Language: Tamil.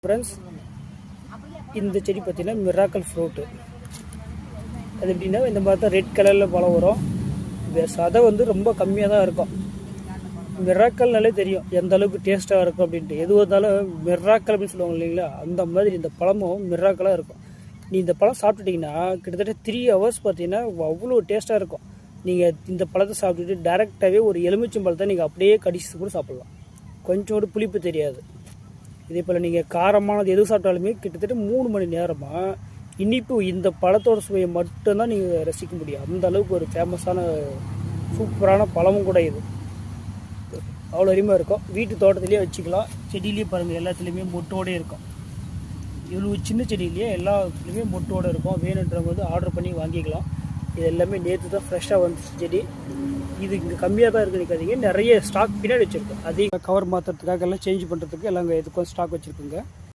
ஃப்ரெண்ட்ஸ், இந்த செடி பார்த்தீங்கன்னா மிராக்கல் ஃப்ரூட்டு. அது எப்படின்னா இந்த மாதிரி தான் ரெட் கலரில் பழம் வரும். சதை வந்து ரொம்ப கம்மியாக தான் இருக்கும். மிராக்கல்னாலே தெரியும் எந்த அளவுக்கு டேஸ்ட்டாக இருக்கும் அப்படின்ட்டு. எது வந்தாலும் மிராக்கல் அப்படின்னு சொல்லுவாங்க இல்லைங்களா, அந்த மாதிரி இந்த பழமும் மிராக்கலாக இருக்கும். நீ இந்த பழம் சாப்பிட்டுட்டிங்கன்னா கிட்டத்தட்ட 3 hours பார்த்தீங்கன்னா அவ்வளோ டேஸ்ட்டாக இருக்கும். நீங்கள் இந்த பழத்தை சாப்பிட்டுட்டு டேரெக்டாகவே ஒரு எலுமிச்சம்பழத்தை நீங்கள் அப்படியே கடிச்சு கூட சாப்பிட்லாம். கொஞ்சோடு புளிப்பு தெரியாது. இதே போல் நீங்கள் காரமானது எது சாப்பிட்டாலுமே கிட்டத்தட்ட 3 மணி நேரமாக இனிப்பு இந்த பழத்தோட சுவையை மட்டும்தான் நீங்கள் ரசிக்க முடியும். அந்த அளவுக்கு ஒரு ஃபேமஸான சூப்பரான பழமும் கூட இது. அவ்வளோ அருமையாக இருக்கும். வீட்டு தோட்டத்திலே வச்சுக்கலாம். செடியிலேயே பாருங்கள், எல்லாத்துலேயுமே மொட்டோடே இருக்கும். இவ்வளோ சின்ன செடியிலேயே எல்லாத்துலேயுமே மொட்டோடு இருக்கும். வேணுன்றவங்க வந்து ஆர்டர் பண்ணி வாங்கிக்கலாம். இது எல்லாமே நேற்று தான் ஃப்ரெஷ்ஷாக வந்துச்சு செடி. இது இங்கே கம்மியாக தான் இருக்குது நிற்காதீங்க, நிறைய ஸ்டாக் பின்னாடி வச்சுருக்கோம். அதிக கவர் மாற்றுறதுக்காக எல்லாம் சேஞ்ச் பண்ணுறதுக்கு எல்லாம் எதுக்கும் ஸ்டாக் வச்சுருக்குங்க.